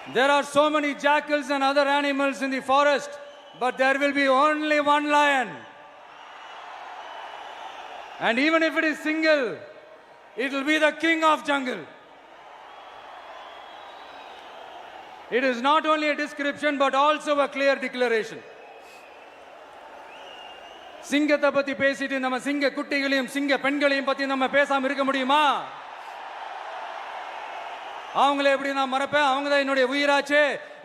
There are so many jackals and other animals in the forest, but there will be only one lion. And even if it is single, it will be the king of jungle. It is not only a description, but also a clear declaration. சிங்கத்தை பத்தி பேசிட்டு நம்ம சிங்க குட்டிகளையும் சிங்க பெண்களையும் பத்தி நம்ம பேசாம இருக்க முடியுமா? அவங்கள எப்படி நான் மறப்பேன்? அவங்க தான் என்னுடைய உயிராச்சே.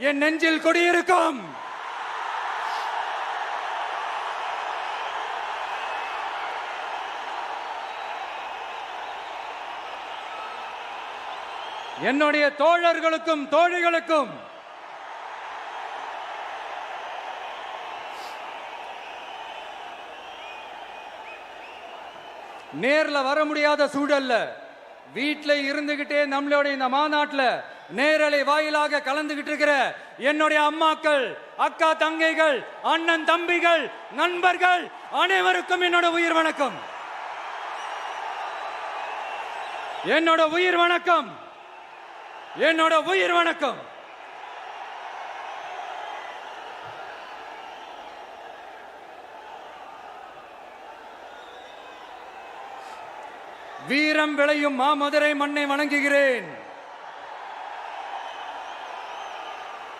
என் நெஞ்சில் குடியிருக்கும். என்னுடைய தோழர்களுக்கும் தோழிகளுக்கும் நேர்ல வர முடியாத சூழல்ல வீட்டில் இருந்துகிட்டே நம்மளோட இந்த மாநாட்டில் நேரலை வாயிலாக கலந்துகிட்டு இருக்கிற என்னுடைய அம்மாக்கள், அக்கா தங்கைகள், அண்ணன் தம்பிகள், நண்பர்கள் அனைவருக்கும் என்னோட உயிர் வணக்கம். என்னோட உயிர் வணக்கம். என்னோட உயிர் வணக்கம். வீரம் விளையும் மாமதுரை மண்ணை வணங்குகிறேன்.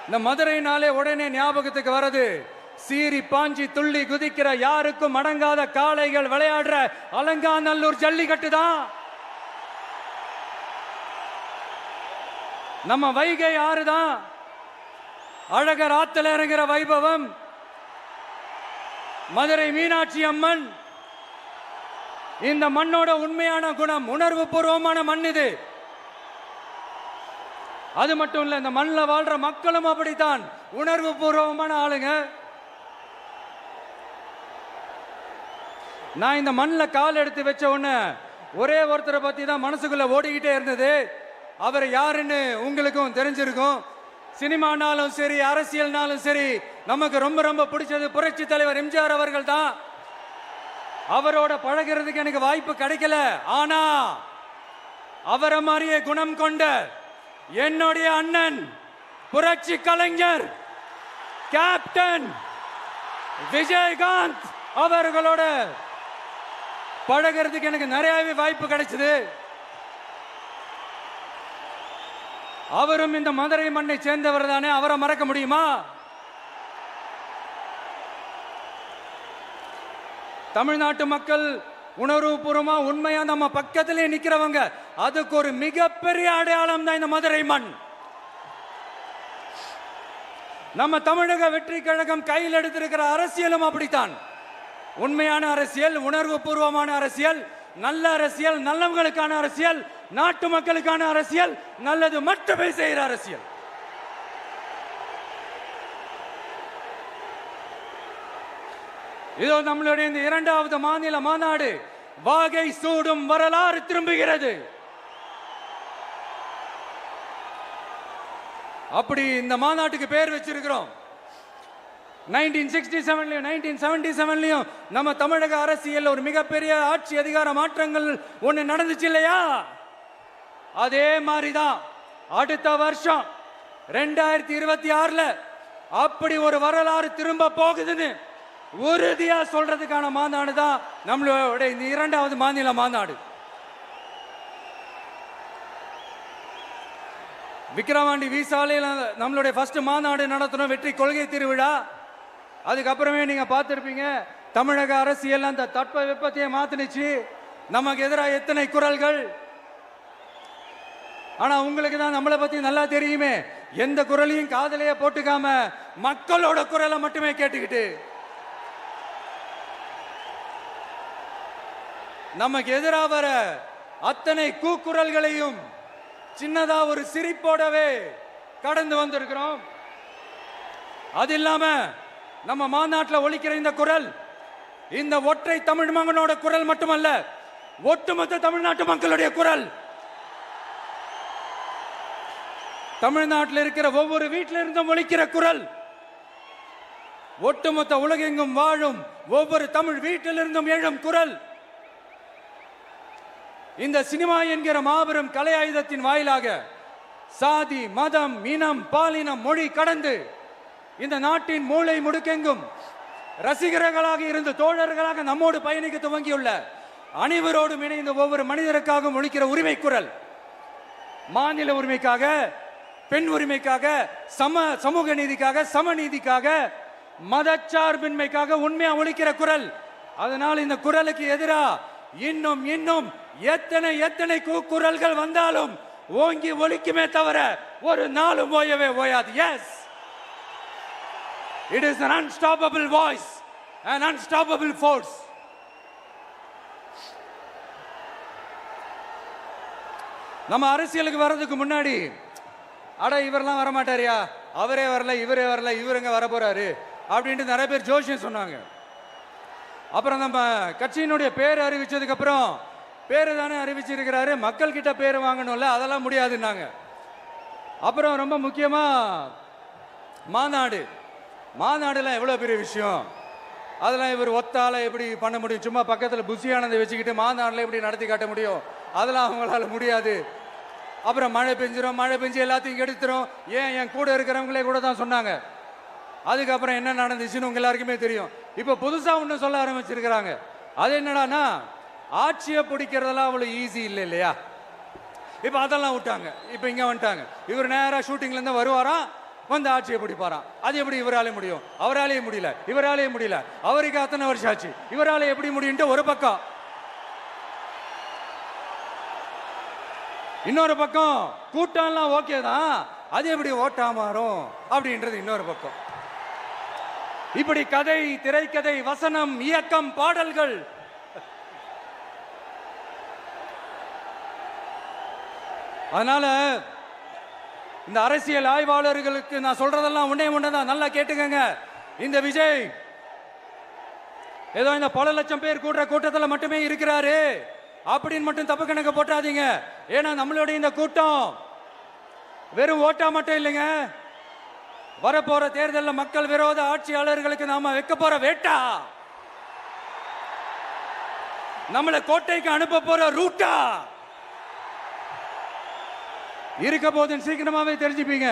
இந்த மதுரைனாலே உடனே ஞாபகத்துக்கு வரது சீறி பாஞ்சி துள்ளி குதிக்கிற யாருக்கும் அடங்காத காளைகள் விளையாடுற அலங்காநல்லூர் ஜல்லிக்கட்டு தான். நம்ம வைகை ஆறு தான். அழகர் ஆத்துல இறங்குற வைபவம். மதுரை மீனாட்சி அம்மன். இந்த மண்ணோட உண்மையான குணம் உணர்வு பூர்வமான மண் இது. அது மட்டும் இல்ல, இந்த மண்ணில் வாழ்ற மக்களும் அப்படித்தான் உணர்வு பூர்வமான ஆளுங்க. நான் இந்த மண்ணில் கால் எடுத்து வச்ச உடனே ஒரே ஒருத்தரை பத்தி தான் மனசுக்குள்ள ஓடிக்கிட்டே இருந்தது. அவர் யாருன்னு உங்களுக்கும் தெரிஞ்சிருக்கும். சினிமானாலும் சரி, அரசியல்னாலும் சரி, நமக்கு ரொம்ப ரொம்ப பிடிச்சது புரட்சி தலைவர் எம்ஜிஆர் அவர்கள் தான். அவரோட பழகிறதுக்கு எனக்கு வாய்ப்பு கிடைக்கல. ஆனா அவரை மாதிரியே குணம் கொண்ட என்னுடைய அண்ணன் புரட்சி கலைஞர் கேப்டன் விஜயகாந்த் அவர்களோட பழகிறதுக்கு எனக்கு நிறையவே வாய்ப்பு கிடைச்சது. அவரும் இந்த மதுரை மண்ணை சேர்ந்தவர் தானே. அவரை மறக்க முடியுமா? தமிழ்நாட்டு மக்கள் உணர்வுபூர்வமா உண்மையா நம்ம பக்கத்திலே நிக்கிறவங்க. அதுக்கு ஒரு மிகப்பெரிய அடையாளம் தான் இந்த மதுரை மண். நம்ம தமிழக வெற்றி கழகம் கையில் எடுத்திருக்கிற அரசியலும் அப்படித்தான். உண்மையான அரசியல், உணர்வு பூர்வமான அரசியல், நல்ல அரசியல், நல்லவங்களுக்கான அரசியல், நாட்டு மக்களுக்கான அரசியல், நல்லது மட்டுமே செய்கிற அரசியல். இதோ நம்மளுடைய இந்த இரண்டாவது மாநில மாநாடு வாகை சூடும் வரலாறு திரும்புகிறது. அப்படி இந்த மாநாட்டுக்கு பேர் வச்சிருக்கிறோம். 1967 1977 நம்ம தமிழக அரசியல் ஒரு மிகப்பெரிய ஆட்சி அதிகார மாற்றங்கள் ஒண்ணு நடந்துச்சு இல்லையா? அதே மாதிரிதான் அடுத்த வருஷம் 2026 அப்படி ஒரு வரலாறு திரும்ப போகுதுன்னு உறுதியா சொல்றதுக்கான மாநாடு தான் நம்மளோட இந்த இரண்டாவது மாநில மாநாடு. விக்கிரவாண்டி விசாலையில் நம்மளுடைய ஃபர்ஸ்ட் மாநாடு நடத்தணும், வெற்றி கொள்கை திருவிழா. அதுக்கப்புறமே நீங்க பார்த்திருப்பீங்க, தமிழக அரசியல் அந்த தட்ப வெப்பத்தையே மாத்தினுச்சு. நமக்கு எதிராக எத்தனை குரல்கள். ஆனா உங்களுக்கு தான் நம்மளை பத்தி நல்லா தெரியுமே. எந்த குரலையும் காதலையே போட்டுக்காம மக்களோட குரலை மட்டுமே கேட்டுக்கிட்டு நமக்கு எதிராக வர அத்தனை கூக்குரல்களையும் சின்னதா ஒரு சிரிப்போடவே கடந்து வந்திருக்கிறோம். அது இல்லாம நம்ம மாநாட்டில் ஒலிக்கிற இந்த குரல் இந்த ஒற்றை தமிழ் மகனோட குரல் மட்டுமல்ல, ஒட்டுமொத்த தமிழ்நாட்டு மக்களுடைய குரல். தமிழ்நாட்டில் இருக்கிற ஒவ்வொரு வீட்டில இருந்தும் ஒலிக்கிற குரல். ஒட்டுமொத்த உலகெங்கும் வாழும் ஒவ்வொரு தமிழ் வீட்டிலிருந்தும் எழும் குரல். இந்த சினிமா என்கிற மாபெரும் கலை ஆயுதத்தின் வாயிலாக சாதி, மதம், இனம், பாலினம், மொழி கடந்து இந்த நாட்டின் மூளை முடுக்கெங்கும் ரசிகர்களாக இருந்து தோழர்களாக நம்மோடு பயணிக்க துவங்கியுள்ள அனைவரோடும் இணைந்த ஒவ்வொரு மனிதருக்காகவும் ஒலிக்கிற உரிமை குரல், மாநில உரிமைக்காக, பெண் உரிமைக்காக, சமூக நீதிக்காக, சமநீதிக்காக, மதச்சார்பின்மைக்காக உண்மையா ஒலிக்கிற குரல். அதனால் இந்த குரலுக்கு எதிரா இன்னும் இன்னும் எத்தனை எத்தனை குரல்கள் வந்தாலும் ஓங்கி ஒலிக்குமே தவிர ஒரு நாளும் ஓயவே ஓயாது. Yes, it is an unstoppable voice, an unstoppable force. நம்ம அரசியலுக்கு வர்றதுக்கு முன்னாடி அட இவரெல்லாம் வரமாட்டாரியா, அவரே வரல, இவரே வரல, இவருங்க வர போறாரு அப்படின்ட்டு நிறைய பேர் ஜோஷியம் சொன்னாங்க. அப்புறம் நம்ம கட்சியினுடைய பேர் அறிவிச்சதுக்கு அப்புறம் பேரு தானே அறிவிச்சிருக்கிறாரு, மக்கள் கிட்ட பேர் வாங்கணும்ல, அதெல்லாம் முடியாதுன்னாங்க. அப்புறம் ரொம்ப முக்கியமா மாநாடுலாம் எவ்வளவு பெரிய விஷயம், அதெல்லாம் இவர் ஒத்தால எப்படி பண்ண முடியும், சும்மா பக்கத்தில் புஷியானதை வச்சுக்கிட்டு மாநாடுல எப்படி நடத்தி காட்ட முடியும், அதெல்லாம் அவங்களால முடியாது. அப்புறம் மழை பெஞ்சு எல்லாத்தையும் எடுத்துரும், ஏன் என் கூட இருக்கிறவங்களே கூட தான் சொன்னாங்க. அதுக்கப்புறம் என்ன நடந்துச்சுன்னு உங்க எல்லாருக்குமே தெரியும். இப்ப புதுசா ஒண்ணு சொல்ல ஆரம்பிச்சிருக்கிறாங்க. அது என்னடானா, ஆட்சியை பிடிக்கிறதெல்லாம் அவ்வளவு ஈஸி இல்லை இல்லையா. இப்ப அதெல்லாம் விட்டாங்க, இப்ப இங்க வந்துட்டாங்க. இவர் நேரா ஷூட்டிங்ல இருந்து வருவாராம், வந்து ஆட்சியை பிடிப்பாராம். அது எப்படி இவராலே முடியும், அவராலே முடியல, இவராலே முடியல, அவருக்கு அத்தனை வருஷம் ஆச்சு, இவராலே எப்படி முடியும்ட்டு ஒரு பக்கம். இன்னொரு பக்கம் கூட்டம்லாம் ஓகே தான், அது எப்படி ஓட்டா மாறும் அப்படின்றது இன்னொரு பக்கம். இப்படி கதை, திரைக்கதை, வசனம், இயக்கம், பாடல்கள், அதனால இந்த அரசியல் ஆய்வாளர்களுக்கு நான் சொல்றதெல்லாம் ஒன்னே ஒண்ணுதான், நல்லா கேட்டுக்கங்க. இந்த விஜய் ஏதோ இந்த பல லட்சம் பேர் கூடுற கூட்டத்தில் மட்டுமே இருக்கிறாரு அப்படின்னு மட்டும் தப்பு கணக்கு போட்டாதீங்க. ஏன்னா நம்மளுடைய இந்த கூட்டம் வெறும் ஓட்டா மட்டும் இல்லைங்க, வரப்போற தேர்தலில் மக்கள் விரோத ஆட்சியாளர்களுக்கு நாம வைக்க போற வேட்டா, நம்மளை கோட்டைக்கு அனுப்ப போற ரூட்டா இருக்க போதுன்னு சீக்கிரமாவே தெரிஞ்சுப்பீங்க.